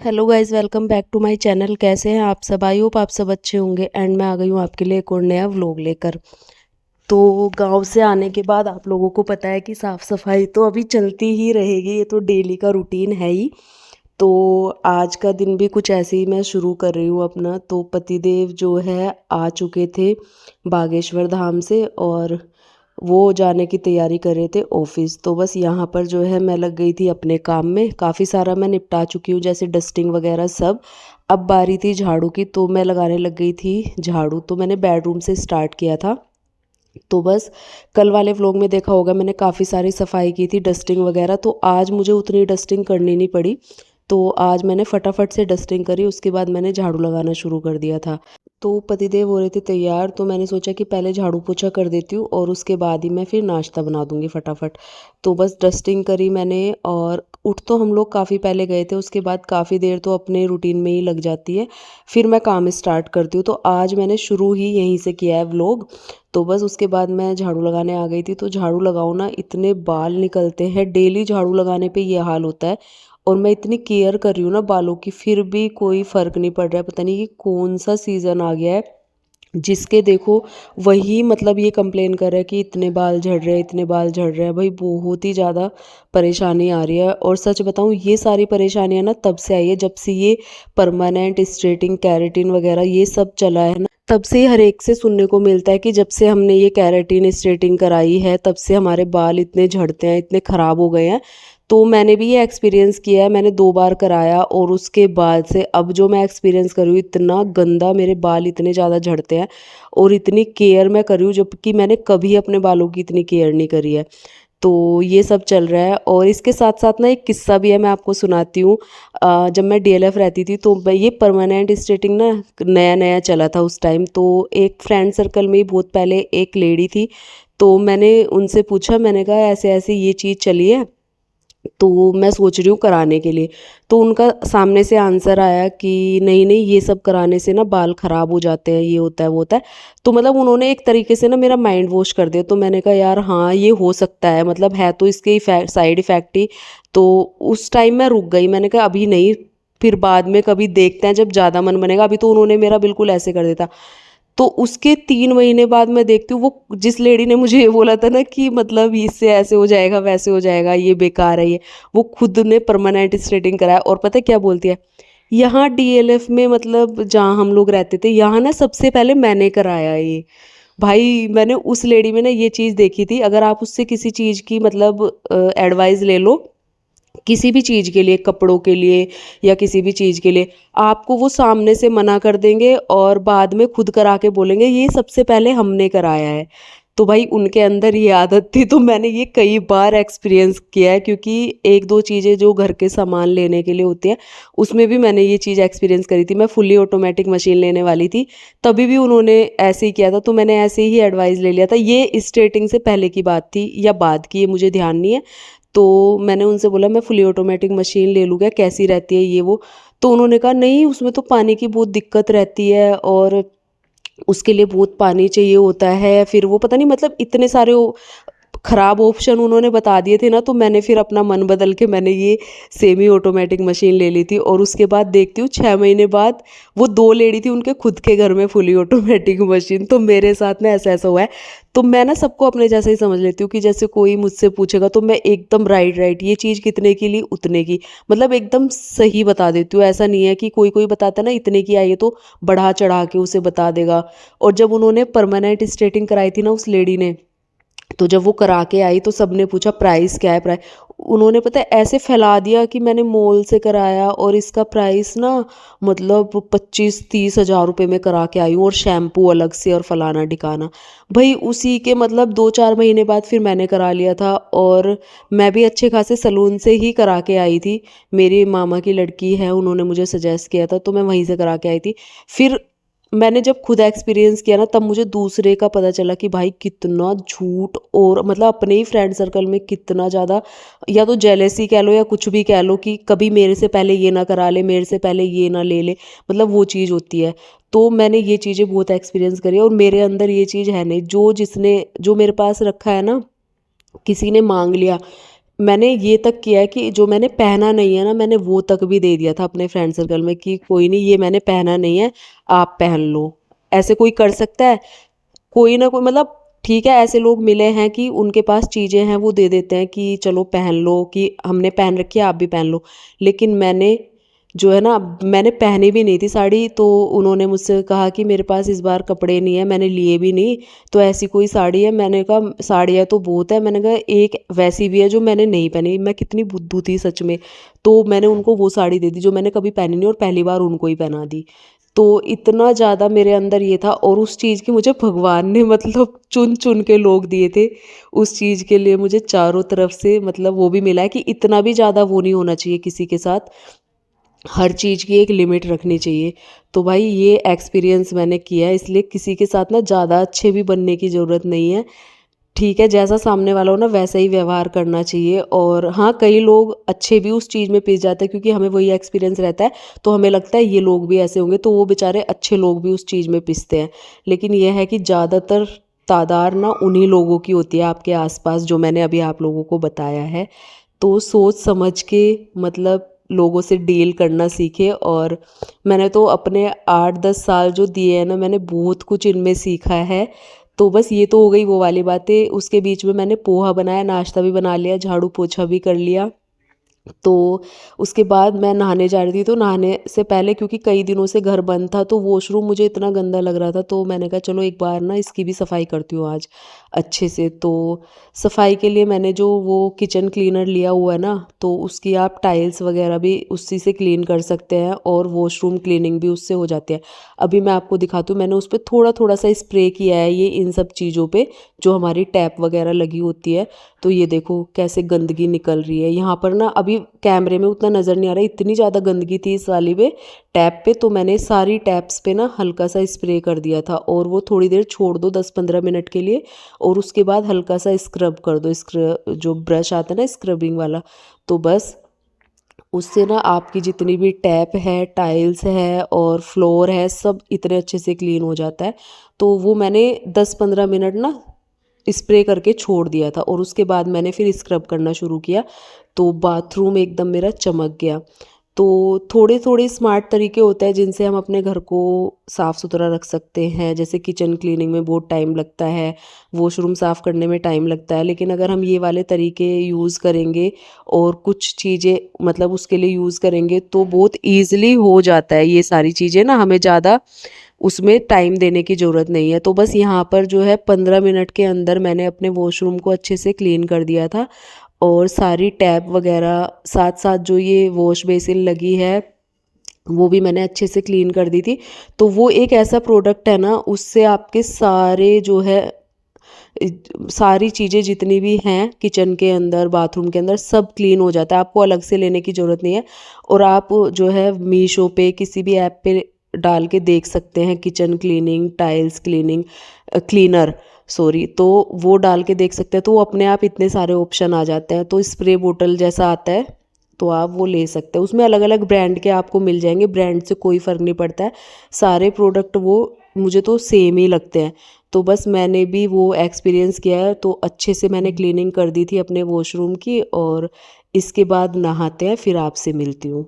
Hello guys, welcome back to my channel. कैसे हैं आप सब? आई होप आप सब अच्छे होंगे। एंड मैं आ गई हूँ आपके लिए एक और नया व्लॉग लेकर। तो गांव से आने के बाद आप लोगों को पता है कि साफ़ सफाई तो अभी चलती ही रहेगी, ये तो डेली का रूटीन है ही। तो आज का दिन भी कुछ ऐसे ही मैं शुरू कर रही हूँ अपना। तो पतिदेव जो है आ चुके थे बागेश्वर धाम से, और वो जाने की तैयारी कर रहे थे ऑफिस। तो बस यहाँ पर जो है मैं लग गई थी अपने काम में। काफ़ी सारा मैं निपटा चुकी हूँ, जैसे डस्टिंग वगैरह सब। अब बारी थी झाड़ू की, तो मैं लगाने लग गई थी झाड़ू। तो मैंने बेडरूम से स्टार्ट किया था। तो बस कल वाले व्लॉग में देखा होगा मैंने काफ़ी सारी सफाई की थी, डस्टिंग वगैरह। तो आज मुझे उतनी डस्टिंग करनी नहीं पड़ी। तो आज मैंने फटाफट से डस्टिंग करी, उसके बाद मैंने झाड़ू लगाना शुरू कर दिया था। तो पतिदेव हो रहे थे तैयार, तो मैंने सोचा कि पहले झाड़ू पोछा कर देती हूँ और उसके बाद ही मैं फिर नाश्ता बना दूँगी फटाफट। तो बस डस्टिंग करी मैंने, और उठ तो हम लोग काफ़ी पहले गए थे। उसके बाद काफ़ी देर तो अपने रूटीन में ही लग जाती है, फिर मैं काम स्टार्ट करती हूँ। तो आज मैंने शुरू ही यहीं से किया है व्लॉग। तो बस उसके बाद मैं झाड़ू लगाने आ गई थी। तो झाड़ू लगाओ ना, इतने बाल निकलते हैं डेली झाड़ू लगाने पे, ये हाल होता है। और मैं इतनी केयर कर रही हूँ ना बालों की, फिर भी कोई फ़र्क नहीं पड़ रहा है। पता नहीं ये कौन सा सीज़न आ गया है, जिसके देखो वही मतलब ये कंप्लेन कर रहा है कि इतने बाल झड़ रहे हैं, इतने बाल झड़ रहे हैं। भाई बहुत ही ज़्यादा परेशानी आ रही है। और सच बताऊँ, ये सारी परेशानियाँ ना तब से आई है जब से ये परमानेंट स्ट्रेटिंग, कैरेटिन वगैरह ये सब चला है ना। तब से ही हर एक से सुनने को मिलता है कि जब से हमने ये कैरेटिन स्ट्रेटिंग कराई है, तब से हमारे बाल इतने झड़ते हैं, इतने ख़राब हो गए हैं। तो मैंने भी ये एक्सपीरियंस किया है, मैंने 2 बार कराया। और उसके बाद से अब जो मैं एक्सपीरियंस कर रही हूँ, इतना गंदा मेरे बाल इतने ज़्यादा झड़ते हैं। और इतनी केयर मैं कर रही हूँ, जबकि मैंने कभी अपने बालों की इतनी केयर नहीं करी है। तो ये सब चल रहा है। और इसके साथ साथ ना एक किस्सा भी है, मैं आपको सुनाती हूँ। जब मैं डीएलएफ रहती थी, तो मैं ये परमानेंट स्ट्रेटिंग ना नया नया चला था उस टाइम। तो एक फ्रेंड सर्कल में ही बहुत पहले एक लेडी थी। तो मैंने उनसे पूछा, मैंने कहा ऐसे ऐसे ये चीज़ चली है, तो मैं सोच रही हूँ कराने के लिए। तो उनका सामने से आंसर आया कि नहीं नहीं, ये सब कराने से ना बाल ख़राब हो जाते हैं, ये होता है वो होता है। तो मतलब उन्होंने एक तरीके से ना मेरा माइंड वॉश कर दिया। तो मैंने कहा यार हाँ, ये हो सकता है, मतलब है तो इसके इफेक्ट, साइड इफ़ेक्ट ही। तो उस टाइम मैं रुक गई, मैंने कहा अभी नहीं, फिर बाद में कभी देखते हैं जब ज़्यादा मन बनेगा। अभी तो उन्होंने मेरा बिल्कुल ऐसे कर देता। तो उसके 3 महीने बाद मैं देखती हूँ, वो जिस लेडी ने मुझे ये बोला था ना कि मतलब इससे ऐसे हो जाएगा, वैसे हो जाएगा, ये बेकार है, ये वो खुद ने परमानेंट स्ट्रेटिंग कराया। और पता है क्या बोलती है, यहाँ डीएलएफ में, मतलब जहाँ हम लोग रहते थे, यहाँ ना सबसे पहले मैंने कराया ये। भाई मैंने उस लेडी में ना ये चीज़ देखी थी। अगर आप उससे किसी चीज़ की मतलब एडवाइस ले लो, किसी भी चीज़ के लिए, कपड़ों के लिए या किसी भी चीज़ के लिए, आपको वो सामने से मना कर देंगे और बाद में खुद करा के बोलेंगे ये सबसे पहले हमने कराया है। तो भाई उनके अंदर ये आदत थी। तो मैंने ये कई बार एक्सपीरियंस किया है, क्योंकि एक दो चीज़ें जो घर के सामान लेने के लिए होती है, उसमें भी मैंने ये चीज़ एक्सपीरियंस करी थी। मैं फुल्ली ऑटोमेटिक मशीन लेने वाली थी, तभी भी उन्होंने ऐसे ही किया था। तो मैंने ऐसे ही एडवाइस ले लिया था। ये स्ट्रेटिंग से पहले की बात थी या बाद की, ये मुझे ध्यान नहीं है। तो मैंने उनसे बोला मैं फुली ऑटोमेटिक मशीन ले लूँ क्या, कैसी रहती है ये वो। तो उन्होंने कहा नहीं, उसमें तो पानी की बहुत दिक्कत रहती है, और उसके लिए बहुत पानी चाहिए होता है। फिर वो पता नहीं, मतलब इतने सारे खराब ऑप्शन उन्होंने बता दिए थे ना। तो मैंने फिर अपना मन बदल के मैंने ये सेमी ऑटोमेटिक मशीन ले ली थी। और उसके बाद देखती हूँ 6 महीने बाद वो 2 लेडी थी, उनके खुद के घर में फुली ऑटोमेटिक मशीन। तो मेरे साथ ना ऐसा ऐसा हुआ है। तो मैं ना सबको अपने जैसा ही समझ लेती हूँ, कि जैसे कोई मुझसे पूछेगा तो मैं एकदम राइट राइट, ये चीज़ कितने की ली, उतने की, मतलब एकदम सही बता देती हूँ। ऐसा नहीं है कि कोई कोई बताता ना इतने की आई है तो बढ़ा चढ़ा के उसे बता देगा। और जब उन्होंने परमानेंट स्ट्रेटिंग कराई थी ना उस लेडी ने, तो जब वो करा के आई तो सबने पूछा प्राइस क्या है, प्राइस। उन्होंने पता है ऐसे फैला दिया कि मैंने मॉल से कराया और इसका प्राइस ना मतलब 25-30 हज़ार रुपये में करा के आई हूँ, और शैम्पू अलग से और फलाना ढिकाना। भाई उसी के मतलब 2-4 महीने बाद फिर मैंने करा लिया था। और मैं भी अच्छे खासे सलून से ही करा के आई थी। मेरी मामा की लड़की है, उन्होंने मुझे सजेस्ट किया था, तो मैं वहीं से करा के आई थी। फिर मैंने जब खुद एक्सपीरियंस किया ना, तब मुझे दूसरे का पता चला कि भाई कितना झूठ, और मतलब अपने ही फ्रेंड सर्कल में कितना ज़्यादा, या तो जेलेसी कह लो या कुछ भी कह लो, कि कभी मेरे से पहले ये ना करा ले, मेरे से पहले ये ना ले ले, मतलब वो चीज़ होती है। तो मैंने ये चीज़ें बहुत एक्सपीरियंस करी है, और मेरे अंदर ये चीज़ है नहीं। जो जिसने जो मेरे पास रखा है ना, किसी ने मांग लिया, मैंने ये तक किया है कि जो मैंने पहना नहीं है ना, मैंने वो तक भी दे दिया था अपने फ्रेंड सर्कल में कि कोई नहीं, ये मैंने पहना नहीं है, आप पहन लो। ऐसे कोई कर सकता है? कोई ना कोई, मतलब ठीक है, ऐसे लोग मिले हैं कि उनके पास चीज़ें हैं, वो दे देते हैं कि चलो पहन लो, कि हमने पहन रखी है आप भी पहन लो। लेकिन मैंने जो है ना, मैंने पहनी भी नहीं थी साड़ी, तो उन्होंने मुझसे कहा कि मेरे पास इस बार कपड़े नहीं है, मैंने लिए भी नहीं, तो ऐसी कोई साड़ी है? मैंने कहा साड़ियाँ तो बहुत है, मैंने कहा एक वैसी भी है जो मैंने नहीं पहनी। मैं कितनी बुद्धू थी सच में। तो मैंने उनको वो साड़ी दे दी जो मैंने कभी पहनी नहीं और पहली बार उनको ही पहना दी। तो इतना ज़्यादा मेरे अंदर ये था, और उस चीज़ की मुझे भगवान ने मतलब चुन चुन के लोग दिए थे। उस चीज़ के लिए मुझे चारों तरफ से मतलब वो भी मिला है कि इतना भी ज़्यादा वो नहीं होना चाहिए किसी के साथ, हर चीज़ की एक लिमिट रखनी चाहिए। तो भाई ये एक्सपीरियंस मैंने किया है, इसलिए किसी के साथ ना ज़्यादा अच्छे भी बनने की ज़रूरत नहीं है। ठीक है, जैसा सामने वाला हो ना वैसा ही व्यवहार करना चाहिए। और हाँ, कई लोग अच्छे भी उस चीज़ में पिस जाते हैं, क्योंकि हमें वही एक्सपीरियंस रहता है, तो हमें लगता है ये लोग भी ऐसे होंगे, तो वो बेचारे अच्छे लोग भी उस चीज़ में पिसते हैं। लेकिन यह है कि ज़्यादातर तादाद ना उन्हीं लोगों की होती है आपके आसपास, जो मैंने अभी आप लोगों को बताया है। तो सोच समझ के मतलब लोगों से डील करना सीखे। और मैंने तो अपने 8-10 साल जो दिए हैं ना, मैंने बहुत कुछ इनमें सीखा है। तो बस ये तो हो गई वो वाली बातें। उसके बीच में मैंने पोहा बनाया, नाश्ता भी बना लिया, झाड़ू पोछा भी कर लिया। तो उसके बाद मैं नहाने जा रही थी, तो नहाने से पहले क्योंकि कई दिनों से घर बंद था, तो वॉशरूम मुझे इतना गंदा लग रहा था, तो मैंने कहा चलो एक बार ना इसकी भी सफाई करती हूँ आज अच्छे से। तो सफाई के लिए मैंने जो वो किचन क्लीनर लिया हुआ है ना, तो उसकी आप टाइल्स वगैरह भी उसी से क्लीन कर सकते हैं, और वॉशरूम क्लीनिंग भी उससे हो जाती है। अभी मैं आपको दिखाती हूँ, मैंने उस पर थोड़ा थोड़ा सा स्प्रे किया है ये इन सब चीज़ों पे जो हमारी टैप वगैरह लगी होती है। तो ये देखो कैसे गंदगी निकल रही है यहाँ पर ना, अभी कैमरे में उतना नज़र नहीं आ रहा, इतनी ज़्यादा गंदगी थी इस वाली पे टैप पे। तो मैंने सारी टैप्स पे ना हल्का सा स्प्रे कर दिया था, और वो थोड़ी देर छोड़ दो 10-15 मिनट के लिए, और उसके बाद हल्का सा स्क्रब कर दो, स्क्रब जो ब्रश आता है ना स्क्रबिंग वाला। तो बस उससे ना आपकी जितनी भी टैप है, टाइल्स है और फ्लोर है, सब इतने अच्छे से क्लीन हो जाता है। तो वो मैंने 10-15 मिनट ना स्प्रे करके छोड़ दिया था, और उसके बाद मैंने फिर स्क्रब करना शुरू किया, तो बाथरूम एकदम मेरा चमक गया। तो थोड़े थोड़े स्मार्ट तरीके होते हैं जिनसे हम अपने घर को साफ़ सुथरा रख सकते हैं। जैसे किचन क्लीनिंग में बहुत टाइम लगता है, वॉशरूम साफ़ करने में टाइम लगता है, लेकिन अगर हम ये वाले तरीके यूज़ करेंगे और कुछ चीज़ें मतलब उसके लिए यूज़ करेंगे, तो बहुत ईज़िली हो जाता है ये सारी चीज़ें ना, हमें ज़्यादा उसमें टाइम देने की ज़रूरत नहीं है। तो बस यहाँ पर जो है 15 मिनट के अंदर मैंने अपने वॉशरूम को अच्छे से क्लीन कर दिया था, और सारी टैप वगैरह साथ साथ जो ये वॉश बेसिन लगी है वो भी मैंने अच्छे से क्लीन कर दी थी। तो वो एक ऐसा प्रोडक्ट है ना, उससे आपके सारे जो है सारी चीज़ें जितनी भी हैं किचन के अंदर, बाथरूम के अंदर, सब क्लीन हो जाता है, आपको अलग से लेने की ज़रूरत नहीं है। और आप जो है मीशो पे किसी भी ऐप पे डाल के देख सकते हैं kitchen cleaning, tiles cleaning cleaner, sorry, तो वो डाल के देख सकते हैं, तो वो अपने आप इतने सारे ऑप्शन आ जाते हैं। तो स्प्रे बोतल जैसा आता है, तो आप वो ले सकते हैं, उसमें अलग अलग ब्रांड के आपको मिल जाएंगे, ब्रांड से कोई फ़र्क नहीं पड़ता है, सारे प्रोडक्ट वो मुझे तो सेम ही लगते हैं। तो बस मैंने भी वो एक्सपीरियंस किया है, तो अच्छे से मैंने क्लीनिंग कर दी थी अपने वॉशरूम की, और इसके बाद नहाते हैं, फिर आपसे मिलती हूँ।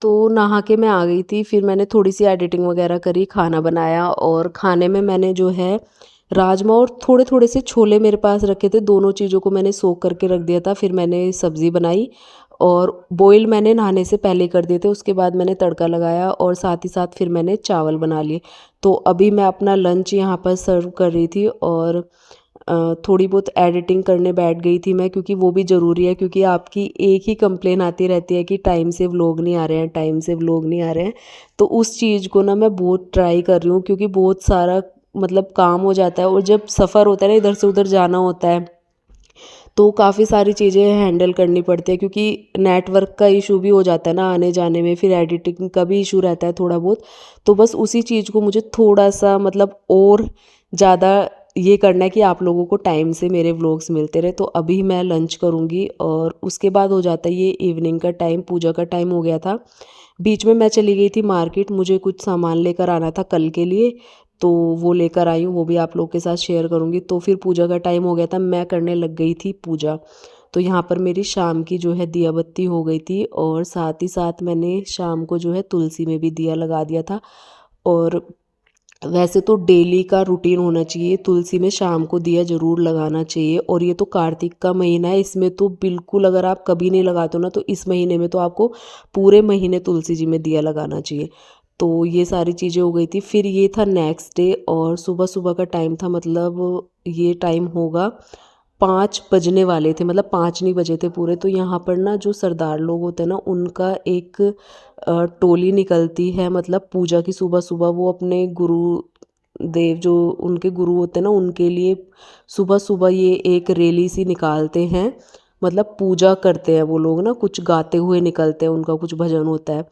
तो नहा के मैं आ गई थी, फिर मैंने थोड़ी सी एडिटिंग वगैरह करी, खाना बनाया, और खाने में मैंने जो है राजमा और थोड़े थोड़े से छोले मेरे पास रखे थे, दोनों चीज़ों को मैंने सोख करके रख दिया था। फिर मैंने सब्ज़ी बनाई, और बॉईल मैंने नहाने से पहले कर दिए थे, उसके बाद मैंने तड़का लगाया, और साथ ही साथ फिर मैंने चावल बना लिए। तो अभी मैं अपना लंच यहाँ पर सर्व कर रही थी, और थोड़ी बहुत एडिटिंग करने बैठ गई थी मैं, क्योंकि वो भी ज़रूरी है, क्योंकि आपकी एक ही कंप्लेन आती रहती है कि टाइम से व्लॉग नहीं आ रहे हैं, टाइम से व्लॉग नहीं आ रहे हैं। तो उस चीज़ को ना मैं बहुत ट्राई कर रही हूँ, क्योंकि बहुत सारा मतलब काम हो जाता है, और जब सफ़र होता है ना, इधर से उधर जाना होता है, तो काफ़ी सारी चीज़ें हैंडल करनी पड़ती है, क्योंकि नेटवर्क का इशू भी हो जाता है ना आने जाने में, फिर एडिटिंग का भी इशू रहता है थोड़ा बहुत। तो बस उसी चीज़ को मुझे थोड़ा सा मतलब और ज़्यादा ये करना है कि आप लोगों को टाइम से मेरे व्लॉग्स मिलते रहे। तो अभी मैं लंच करूँगी और उसके बाद हो जाता है ये इवनिंग का टाइम, पूजा का टाइम हो गया था। बीच में मैं चली गई थी मार्केट, मुझे कुछ सामान लेकर आना था कल के लिए, तो वो लेकर आई हूँ, वो भी आप लोग के साथ शेयर करूँगी। तो फिर पूजा का टाइम हो गया था, मैं करने लग गई थी पूजा। तो यहाँ पर मेरी शाम की जो है दिया बत्ती हो गई थी, और साथ ही साथ मैंने शाम को जो है तुलसी में भी दिया लगा दिया था। और वैसे तो डेली का रूटीन होना चाहिए, तुलसी में शाम को दिया ज़रूर लगाना चाहिए। और ये तो कार्तिक का महीना है, इसमें तो बिल्कुल अगर आप कभी नहीं लगाते हो ना, तो इस महीने में तो आपको पूरे महीने तुलसी जी में दिया लगाना चाहिए। तो ये सारी चीज़ें हो गई थी। फिर ये था नेक्स्ट डे, और सुबह सुबह का टाइम था, मतलब ये टाइम होगा 5 बजने वाले थे, मतलब 5 नहीं बजे थे पूरे। तो यहाँ पर ना जो सरदार लोग होते हैं ना, उनका एक टोली निकलती है, मतलब पूजा की सुबह सुबह वो अपने गुरु देव जो उनके गुरु होते हैं ना, उनके लिए सुबह सुबह ये एक रैली सी निकालते हैं। मतलब पूजा करते हैं वो लोग ना, कुछ गाते हुए निकलते हैं, उनका कुछ भजन होता है।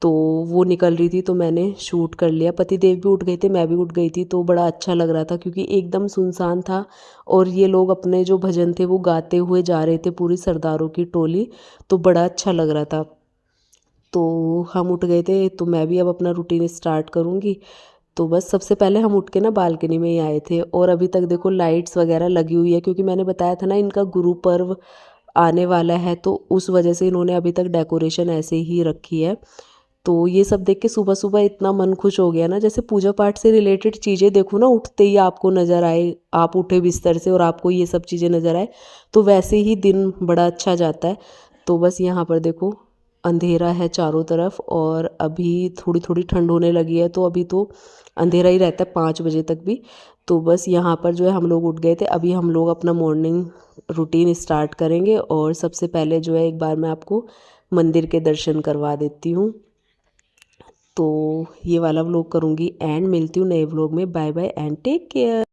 तो वो निकल रही थी, तो मैंने शूट कर लिया। पतिदेव भी उठ गए थे, मैं भी उठ गई थी, तो बड़ा अच्छा लग रहा था, क्योंकि एकदम सुनसान था, और ये लोग अपने जो भजन थे वो गाते हुए जा रहे थे, पूरी सरदारों की टोली। तो बड़ा अच्छा लग रहा था। तो हम उठ गए थे, तो मैं भी अब अपना रूटीन स्टार्ट करूँगी। तो बस सबसे पहले हम उठ के ना बालकनी में ही आए थे, और अभी तक देखो लाइट्स वगैरह लगी हुई है, क्योंकि मैंने बताया था ना इनका गुरु पर्व आने वाला है, तो उस वजह से इन्होंने अभी तक डेकोरेशन ऐसे ही रखी है। तो ये सब देख के सुबह सुबह इतना मन खुश हो गया ना, जैसे पूजा पाठ से रिलेटेड चीज़ें देखो ना, उठते ही आपको नज़र आए, आप उठे बिस्तर से और आपको ये सब चीज़ें नज़र आए, तो वैसे ही दिन बड़ा अच्छा जाता है। तो बस यहाँ पर देखो अंधेरा है चारों तरफ, और अभी थोड़ी थोड़ी ठंड होने लगी है, तो अभी तो अंधेरा ही रहता है 5 बजे तक भी। तो बस यहाँ पर जो है हम लोग उठ गए थे, अभी हम लोग अपना मॉर्निंग रूटीन स्टार्ट करेंगे। और सबसे पहले जो है एक बार मैं आपको मंदिर के दर्शन करवा देती हूँ। तो ये वाला व्लॉग करूँगी एंड मिलती हूँ नए व्लॉग में। Bye bye and take care.